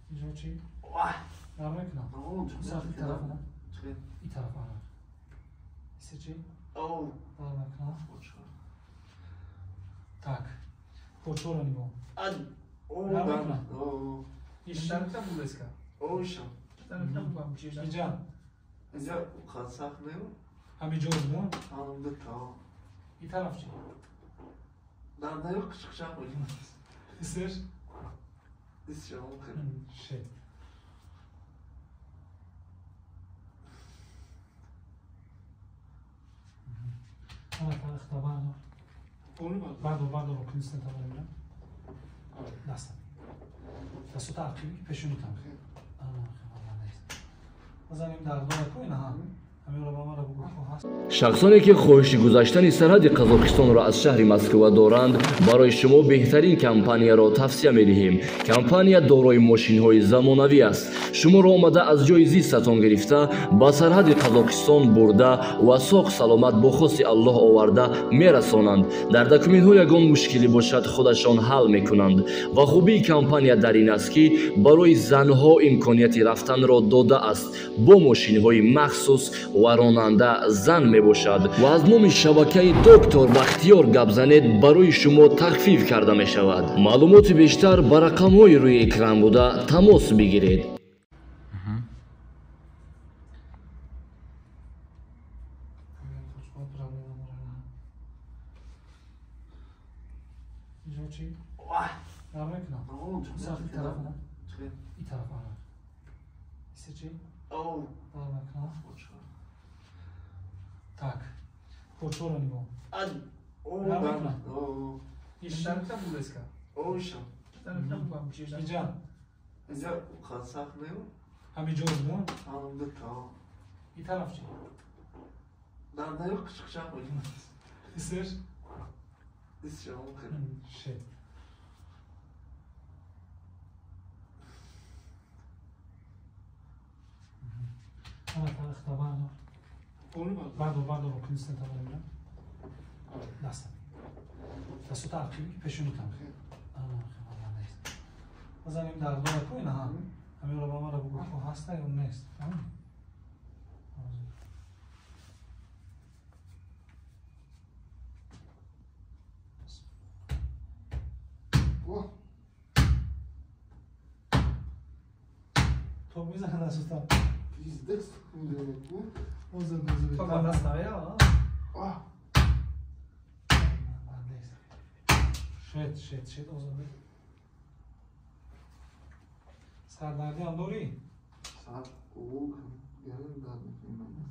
اینجا چی؟ نرمه کنم ساعت این طرف نه؟ این طرف آره ایسه چی؟ نرمه کنم tak počúro nebo nrmekna ještě tam vůbec tam vám číš اینجا خاصاخ نیم همین جوز نه آن دکتر این طرف چی نه نه کشکشم بودیم ایستش ایستش ممکن شی انا تا اختبار بعدو رو کنیستن تا بریم دستم دستو تعقیبی پیشونی تام بزنیم در دور کوی نه همین رو با ما رو بگو هست شخصانی که خواهش گذاشتن سرحد قزاقستان را از شهر مسکو دارند برای شما بهترین کمپانی را توصیه می‌دهیم. کمپانی دارای ماشین‌های زمانوی است. شما را آمده از جای زیستتان گرفته با سرحد قزاقستان برده و ساق سلامت با خواست الله آورده میرسانند. در دکومنت‌ها یگان مشکلی باشد خودشان حل می‌کنند و خوبی کمپانی در این است که برای زنها امکانیت رفتن را داده است. با ماشین‌های مخصوص و راننده زن می باشد و از نام شبکه دکتر بختیار گپ زنید برای شما تخفیف کرده می شود. معلومات بیشتر بر رقم های روی اکران بوده تماس بگیرید. اینجا چی؟ نرمه کنم ساعت این طرف نه؟ این طرف آره ایسه چی؟ نرمه کنم tak počúro nebo nrmه کنم ještě tam vůbec tam vám číš اینجا خاصاخ نیم همین جوز نه آن دکتر این طرف چی؟ نه نه کشکشم بودیم ایستش ایستش ممکن شی انا تا اختبار بعدو رو کنیستن تا بریم دستم دستو تعقیبی پیشونی تام بزنیم در دور کوی نه همین رو با ما رو بگو هسته یا نیست تو میزنه دستو تا Pizdex demek bu. To ma nastawiała? Shit, o zaman. Serdardی هم داری؟ سر او yarın da bilmem.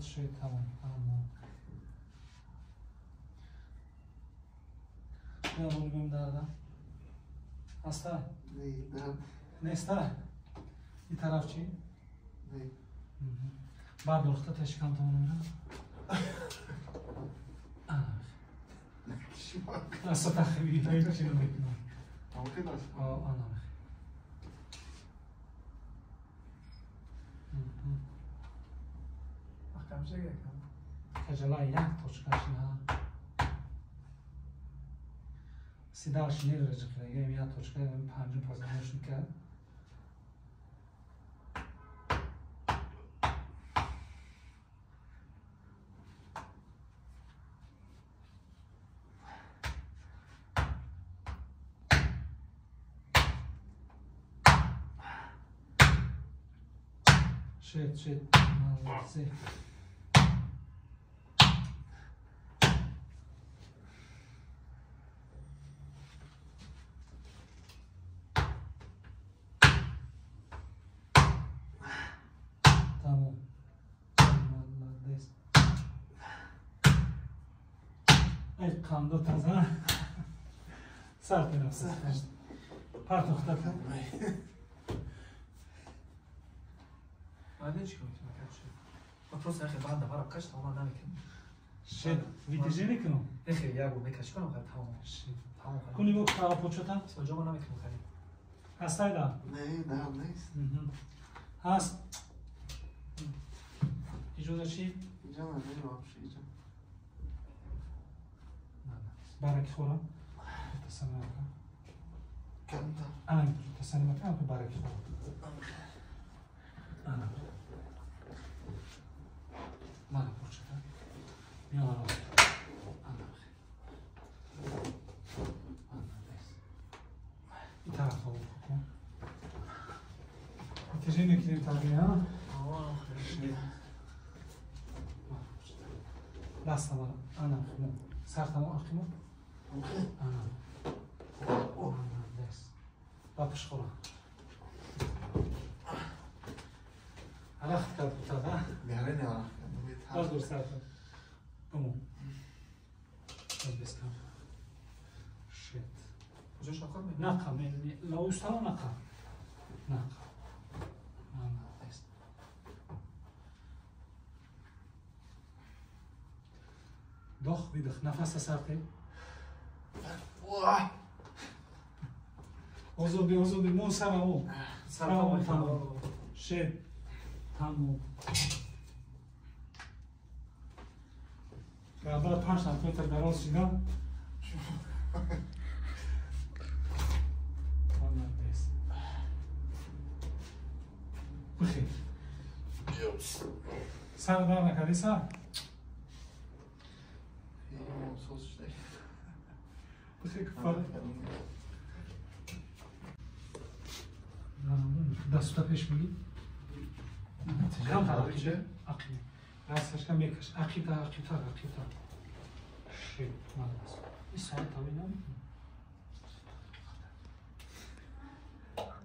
Shit, tamam. Ya bunu benim derdim. Hasta. Nesta. Bir tarafçı. Bardolukta teşkilat tamamına. Nasıl takviye hiç şey yok. Anladım. خجالت یک توچکاشنا سیداش نیرجع کنه یا توچکای من پنجم پازنش میکرد shit see Kandı taza. Sert nefes. پرتاخته کن. بعد چی کنی که شد؟ ما پروس اخی بعد دفعه کش تمام نمیکنم. شد ویدیجی نکنم. اخی یا بو میکش کنم خیلی تمام. تمام. کنی بو کارا پوچتم؟ سوجا ما نمیکنم خیلی. هستای دا؟ نه نیست. هست. اینجا چی؟ اینجا نه باشه اینجا. برای خورم. تصمیم کنم. کم تا. الان تصمیم کنم که برای خورم. الان. من پوچتم. میام الان. این طرف رو بکن. تجربه نکنیم تابعی ها. دستم انا خمو ساختم اخمو انا دست باپش خورم على خط كاد بتاعها بیاره نه باز دور ساعت بمو باز بس كم شيت کجاش نقا من لو اشتغل نقا انا دست ضخ بيدخ نفس سرتي واه اوزودي مو سرمو تمام شد تمام بعد 5 سانتیمتر دراز شدم بخیر سر دار نکردی سر بخیر کفاره دستا پیش میگی کم تر چه؟ عقیل راستش کم یکش عقیل تا شید من راست این ساعت تاوی نمیکنم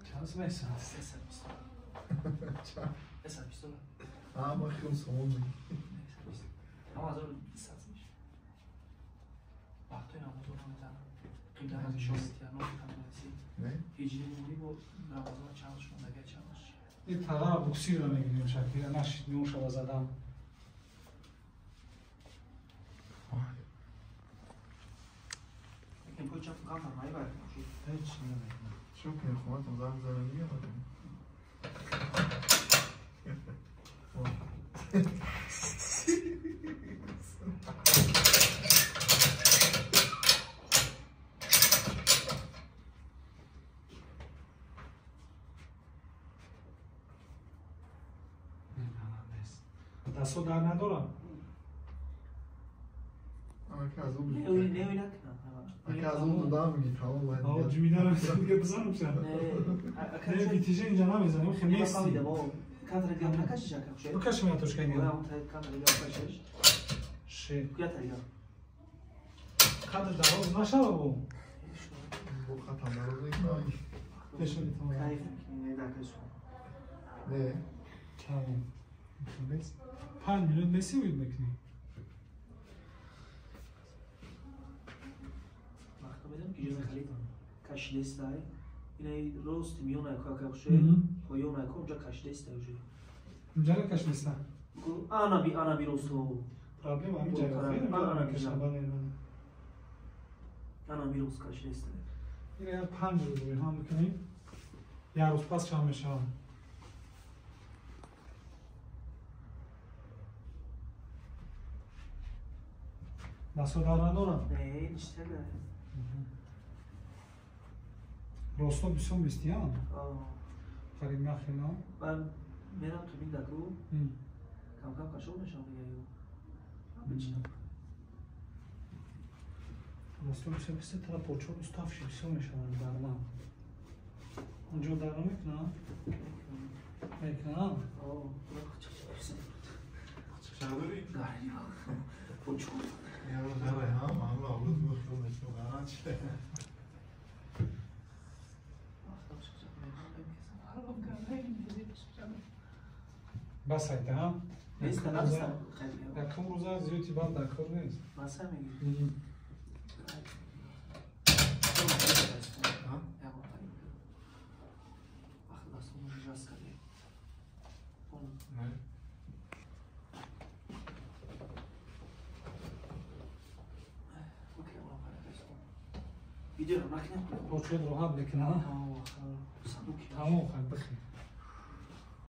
چند سمه ساعت؟ اسم بیستون ما خیلی سمون میگی اما از اون 20 ساعت میشه وقتی نمازون رو میزنم قیمت همه شاستی هم نه؟ هیچی نمونی با نمازون چندشون نگه چندش این تغییر بکسی رو نگیریم شکلی نشید میون شبا زدم این پوی چند فکر هم نمایی باید نشید هیچ نمیکنم شو که خواهد مزار بزاره میگه دستو در ندارم اما که از اون نوی نکنم اگه از اون دادم میگی تمام باید آه جمیدارم دیگه بزنم شد نه بیتیجه اینجا نمیزنم خیلی میستی کادر گام نکشی شکم شد بکشم یا توش کنیم اون کادر گام کشش شی کیا تریگا کادر دراز نشه بابا بو ختم دارو نکنی بشونی تمام کیف میکنی دکشون نه تمام بس 5 میلیون مسی وید میکنی وقتا بدم که جز خلید کش دستای اینه روست میونه که کشه پایونه که اونجا کش دسته وجود اینجا رو کش نیستن آنا بی روستو پرابلم همین جایی آنا بی کشم آنا بی روست کش دسته اینه یه 5 روز روی هم میکنیم یه روز پس شام میشم دستو در ندارم نه نیشته نه روستا بیسون بیستیان خرید نخینا من میرم تو این دکو کم کم کشو نشان بگیرم روستا بیسون بیسته ترا پوچو بیستاف شی بیسون میشونن درمان اونجا درمان میکنم میکنم چه داری؟ گاری پوچو یا داره ها من اول میخوام نشون بدم چه بس ایده هم نیست نفسم خیلی یکم روزه زیوتی بعد در کار نیست مثلا میگی Gidiyorum, makine. Poçet rohat lekin ha. Sanki. Tamam, bak bakayım.